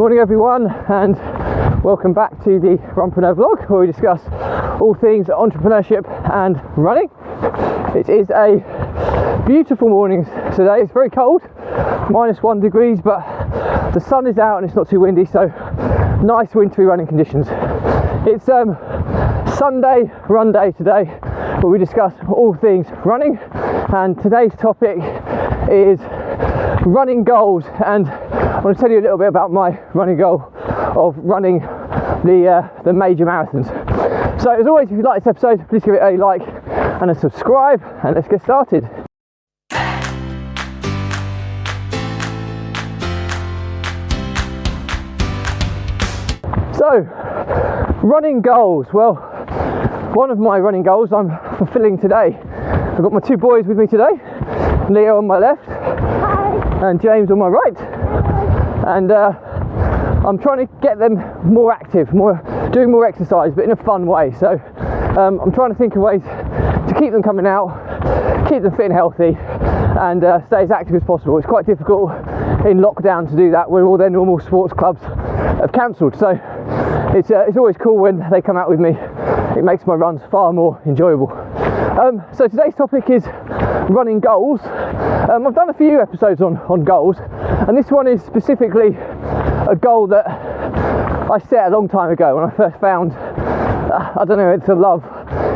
Morning everyone, and welcome back to the Runpreneur vlog, where we discuss all things entrepreneurship and running. It is a beautiful morning today. It's very cold, -1 degrees, but the sun is out and it's not too windy, so nice wintry running conditions. It's Sunday run day today, where we discuss all things running, and today's topic is running goals. And I want to tell you a little bit about my running goal of running the major marathons. So as always, if you like this episode, please give it a like and a subscribe, and let's get started. So, running goals. Well, one of my running goals I'm fulfilling today. I've got my two boys with me today, Leo on my left. Hi. And James on my right. And I'm trying to get them more active, doing more exercise, but in a fun way. So I'm trying to think of ways to keep them coming out, keep them fit and healthy, and stay as active as possible. It's quite difficult in lockdown to do that when all their normal sports clubs have cancelled. So it's always cool when they come out with me. It makes my runs far more enjoyable. So today's topic is running goals. I've done a few episodes on goals, and this one is specifically a goal that I set a long time ago when I first found, I don't know if the love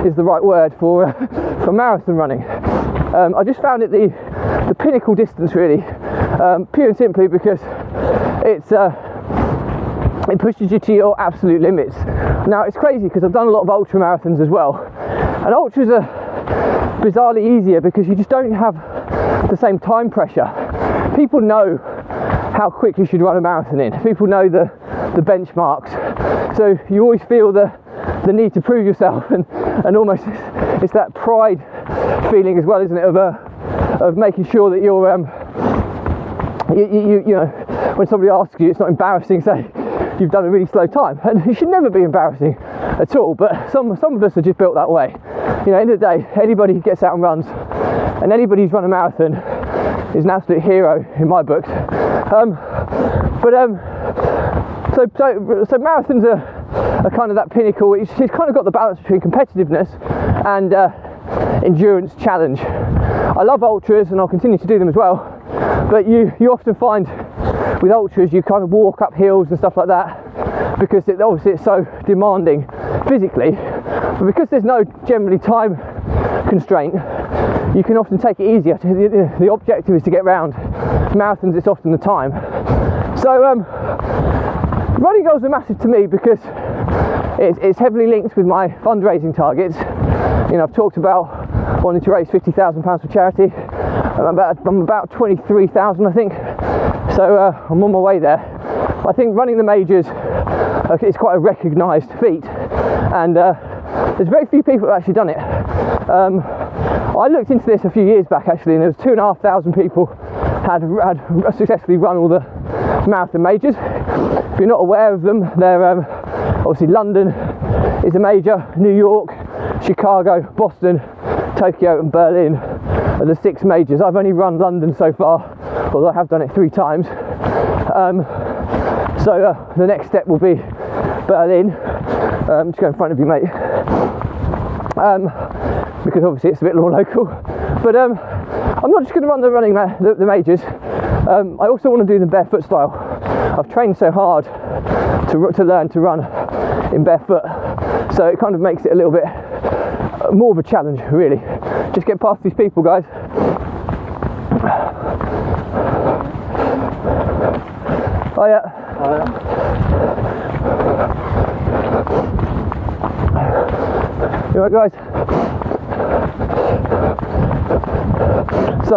is the right word for marathon running. I just found it the pinnacle distance, really, pure and simply because it pushes you to your absolute limits. Now it's crazy because I've done a lot of ultra marathons as well, and ultras are bizarrely easier because you just don't have the same time pressure. People know how quick you should run a marathon in. People know the benchmarks, so you always feel the need to prove yourself, and almost it's that pride feeling as well, isn't it, of making sure that you're you know, when somebody asks you, it's not embarrassing to say you've done a really slow time, and it should never be embarrassing at all, but some of us are just built that way. You know, at the end of the day, anybody who gets out and runs, and anybody who's run a marathon, is an absolute hero in my books. So marathons are kind of that pinnacle. It's kind of got the balance between competitiveness and endurance challenge. I love ultras and I'll continue to do them as well, but you often find with ultras you kind of walk up hills and stuff like that because obviously it's so demanding physically, but because there's no generally time constraint, you can often take it easier. The objective is to get round. Marathons, it's often the time. So running goals are massive to me because it's heavily linked with my fundraising targets. You know, I've talked about wanting to raise £50,000 for charity. I'm about 23,000, I think. So I'm on my way there. I think running the majors is quite a recognised feat, and there's very few people who have actually done it. I looked into this a few years back actually, and there was 2,500 people had successfully run all the marathon majors. If you're not aware of them, they're obviously London is a major, New York, Chicago, Boston, Tokyo and Berlin are the 6 majors. I've only run London so far, although I have done it 3 times. So the next step will be Berlin. Just go in front of you, mate, because obviously it's a bit more local. But I'm not just going to run the majors. I also want to do them barefoot style. I've trained so hard to learn to run in barefoot, so it kind of makes it a little bit more of a challenge, really. Just get past these people, guys. Oh yeah. You alright, guys? So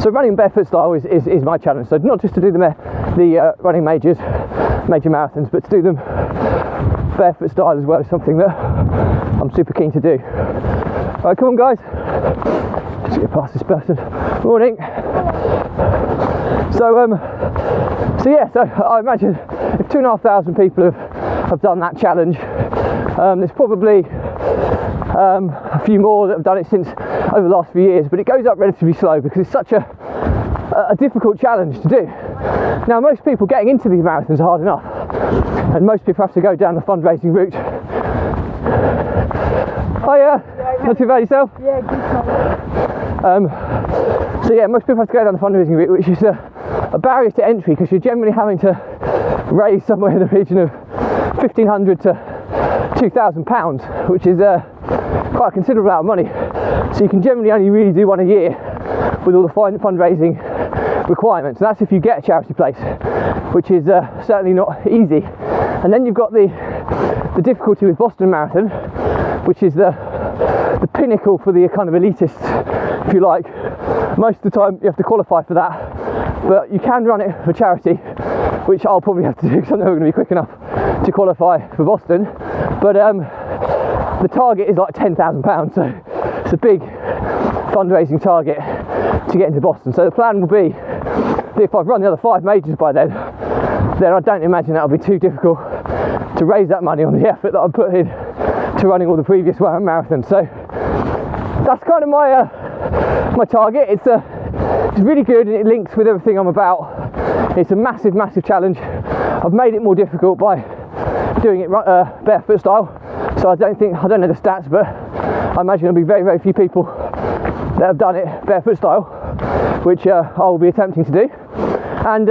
running barefoot style is my challenge. So not just to do the running major marathons, but to do them barefoot style as well is something that I'm super keen to do. Alright, come on, guys. Just get past this person. Morning. So yeah, so I imagine if 2,500 people have done that challenge, there's probably a few more that have done it since over the last few years, but it goes up relatively slow because it's such a difficult challenge to do. Now, most people getting into these marathons are hard enough, and most people have to go down the fundraising route. Oh yeah, not too bad yourself? Yeah, good. So yeah, most people have to go down the fundraising route, which is a barrier to entry, because you're generally having to raise somewhere in the region of £1,500 to £2,000, which is quite a considerable amount of money. So you can generally only really do one a year with all the fundraising requirements, and that's if you get a charity place, which is certainly not easy. And then you've got the difficulty with Boston Marathon, which is the pinnacle for the kind of elitists, if you like. Most of the time you have to qualify for that, but you can run it for charity, which I'll probably have to do because I'm never going to be quick enough to qualify for Boston. But the target is like £10,000, so it's a big fundraising target to get into Boston. So the plan will be that if I've run the other 5 majors by then I don't imagine that'll be too difficult to raise that money on the effort that I've put in to running all the previous marathons. So that's kind of my my target. It's really good, and it links with everything I'm about. It's a massive challenge. I've made it more difficult by doing it barefoot style, so I don't know the stats, but I imagine there'll be very few people that have done it barefoot style, which I'll be attempting to do. And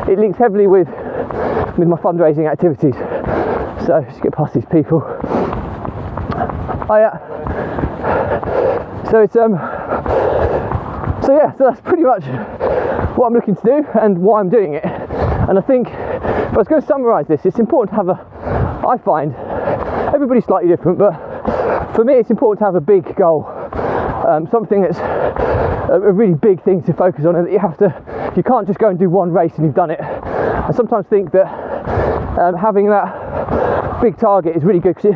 it links heavily with my fundraising activities. So just get past these people. Oh yeah. So it's so that's pretty much what I'm looking to do and why I'm doing it. And I think if I was going to summarise this, it's important to have I find everybody's slightly different, but for me it's important to have a big goal, something that's a really big thing to focus on, and that you can't just go and do one race and you've done it. I sometimes think that having that big target is really good, because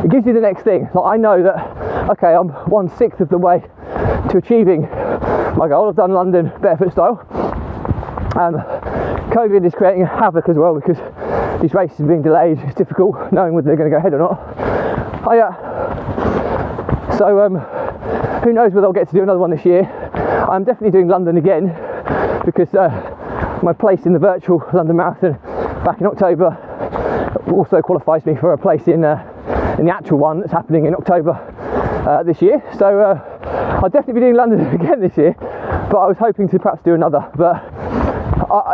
it gives you the next thing. Like, I know that, okay, I'm 1/6 of the way to achieving my goal. I've done London barefoot style. COVID is creating havoc as well, because these races are being delayed. It's difficult knowing whether they're going to go ahead or not. So who knows whether I'll get to do another one this year. I'm definitely doing London again, because my place in the virtual London Marathon back in October also qualifies me for a place in the actual one that's happening in October this year. So I'll definitely be doing London again this year, but I was hoping to perhaps do another, but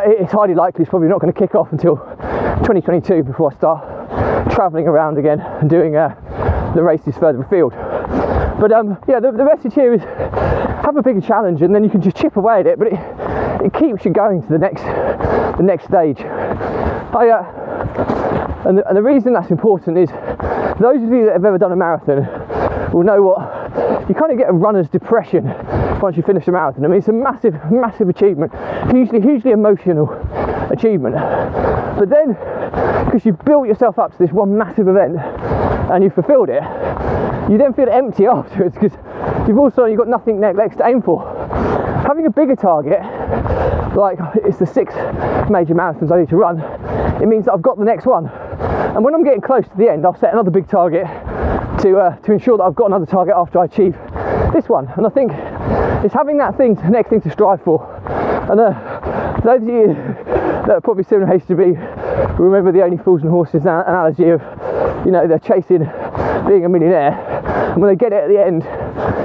it's highly likely it's probably not going to kick off until 2022 before I start travelling around again and doing the races further afield. But yeah, the message here is have a bigger challenge, and then you can just chip away at it, but it keeps you going to the next stage. And the reason that's important is those of you that have ever done a marathon will know what you kind of get a runner's depression once you finish a marathon. I mean, it's a massive achievement, hugely emotional achievement. But then, because you've built yourself up to this one massive event and you've fulfilled it, you then feel empty afterwards, because you've got nothing next to aim for. Having a bigger target, like it's the 6 major marathons I need to run, it means that I've got the next one. And when I'm getting close to the end, I'll set another big target to ensure that I've got another target after I achieve this one. And I think it's having that next thing to strive for. And those of you that are probably similar age to me remember the Only Fools and Horses analogy of, they're chasing being a millionaire, and when they get it at the end,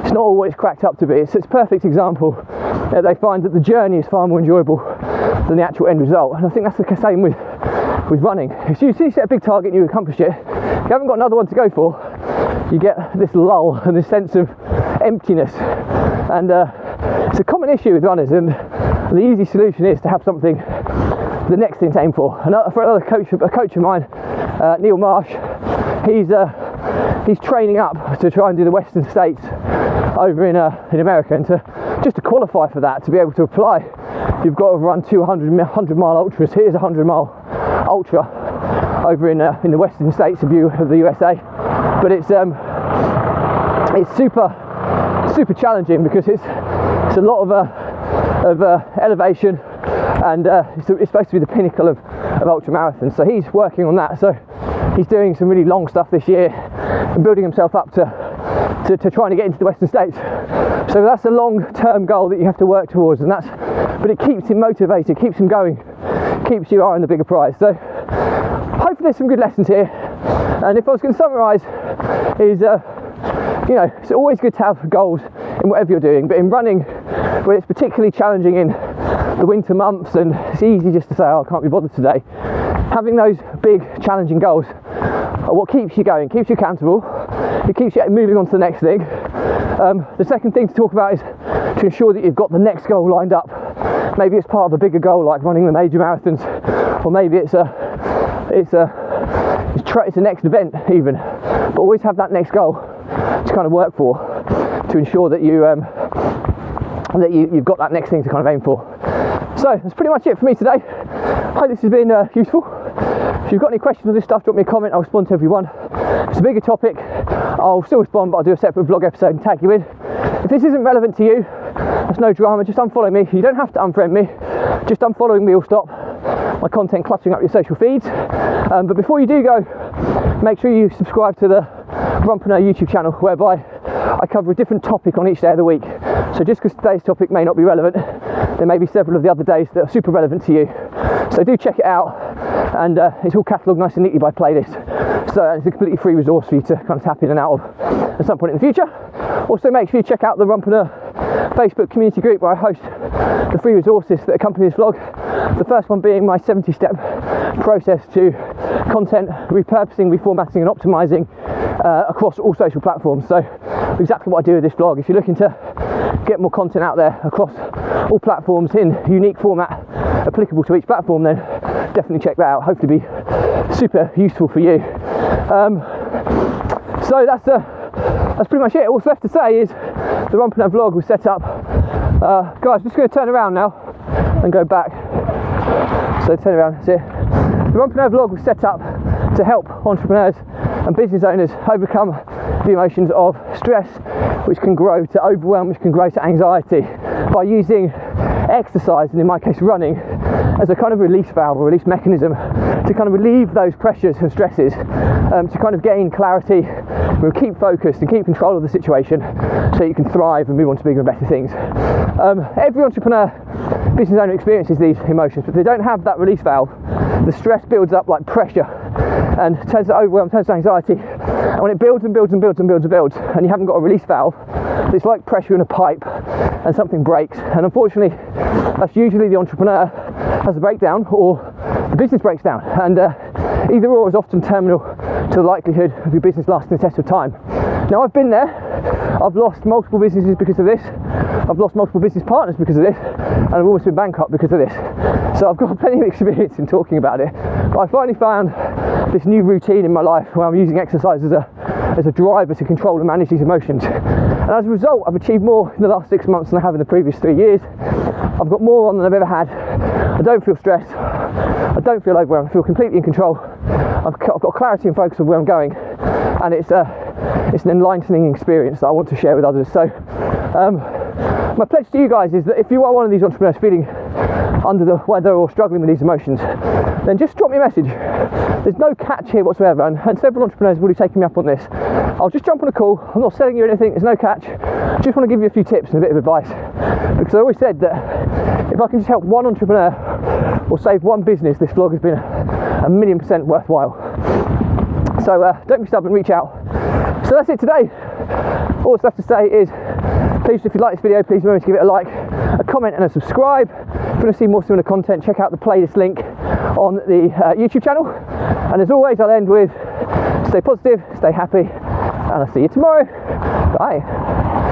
it's not all what it's cracked up to be. It's a perfect example that they find that the journey is far more enjoyable than the actual end result. And I think that's the same with running. If you set a big target and you accomplish it, if you haven't got another one to go for, you get this lull and this sense of emptiness. And it's a common issue with runners, and the easy solution is to have something, the next thing to aim for. For another coach of mine, Neil Marsh, he's training up to try and do the Western States over in America, and to qualify for that, to be able to apply, you've got to run 100-mile ultras. Here's a 100-mile ultra over in the Western States of the USA, but it's super challenging, because it's a lot of elevation, and it's supposed to be the pinnacle of ultra marathons. So he's working on that. So he's doing some really long stuff this year and building himself up to to trying to get into the Western States. So that's a long-term goal that you have to work towards, and but it keeps him motivated, keeps him going, keeps you eyeing the bigger prize. So hopefully there's some good lessons here. And if I was going to summarise, is it's always good to have goals in whatever you're doing, but in running, where it's particularly challenging in the winter months and it's easy just to say, oh, I can't be bothered today, having those big challenging goals are what keeps you going, keeps you accountable, it keeps you moving on to the next thing. The second thing to talk about is to ensure that you've got the next goal lined up. Maybe it's part of a bigger goal like running the major marathons, or maybe it's a next event even, but always have that next goal to kind of work for, to ensure that you've got that next thing to kind of aim for. So that's pretty much it for me today. Hope this has been useful. If you've got any questions on this stuff, drop me a comment, I'll respond to everyone. If it's a bigger topic, I'll still respond, but I'll do a separate vlog episode and tag you in. If this isn't relevant to you, that's no drama, just unfollow me. You don't have to unfriend me, just unfollowing me will stop my content cluttering up your social feeds. But before you do go, make sure you subscribe to the Runpreneur YouTube channel, whereby I cover a different topic on each day of the week. So just because today's topic may not be relevant, there may be several of the other days that are super relevant to you. So do check it out, and it's all catalogued nice and neatly by playlist. So it's a completely free resource for you to kind of tap in and out of at some point in the future. Also make sure you check out the Runpreneur Facebook community group, where I host the free resources that accompany this vlog. The first one being my 70-step process to content repurposing, reformatting and optimizing across all social platforms. So exactly what I do with this vlog. If you're looking to get more content out there across all platforms in unique format applicable to each platform, then definitely check that out. Hopefully be super useful for you. So that's pretty much it. All that's left to say is the Runpreneur vlog was set up. Guys, I'm just going to turn around now and go back. So turn around, that's it. The Runpreneur vlog was set up to help entrepreneurs and business owners overcome the emotions of stress, which can grow to overwhelm, which can grow to anxiety, by using exercise, and in my case running, as a kind of release valve or release mechanism to kind of relieve those pressures and stresses, to kind of gain clarity, keep focused and keep control of the situation so you can thrive and move on to bigger and better things. Every entrepreneur, business owner experiences these emotions, but if they don't have that release valve, the stress builds up like pressure and turns to overwhelm, turns to anxiety, and when it builds and builds and builds and builds and builds, and you haven't got a release valve, it's like pressure in a pipe and something breaks. And unfortunately, that's usually the entrepreneur has a breakdown or the business breaks down, and either or is often terminal to the likelihood of your business lasting the test of time. Now, I've been there. I've lost multiple businesses because of this. I've lost multiple business partners because of this, and I've almost been bankrupt because of this. So I've got plenty of experience in talking about it. But I finally found this new routine in my life where I'm using exercise as a driver to control and manage these emotions. And as a result, I've achieved more in the last 6 months than I have in the previous 3 years. I've got more on than I've ever had. I don't feel stressed. I don't feel overwhelmed. I feel completely in control. I've got clarity and focus of where I'm going, and it's an enlightening experience that I want to share with others. So my pledge to you guys is that if you are one of these entrepreneurs feeling under the weather or struggling with these emotions, then just drop me a message. There's no catch here whatsoever, and several entrepreneurs have already taken me up on this. I'll just jump on a call. I'm not selling you anything, there's no catch. Just want to give you a few tips and a bit of advice, because I always said that if I can just help one entrepreneur or save one business, this vlog has been a 1,000,000% worthwhile. So don't be stubborn, reach out. So that's it today. All that's left to say is, please, if you like this video, please remember to give it a like, a comment and a subscribe. If you want to see more similar content, check out the playlist link on the YouTube channel. And as always, I'll end with stay positive, stay happy, and I'll see you tomorrow. Bye.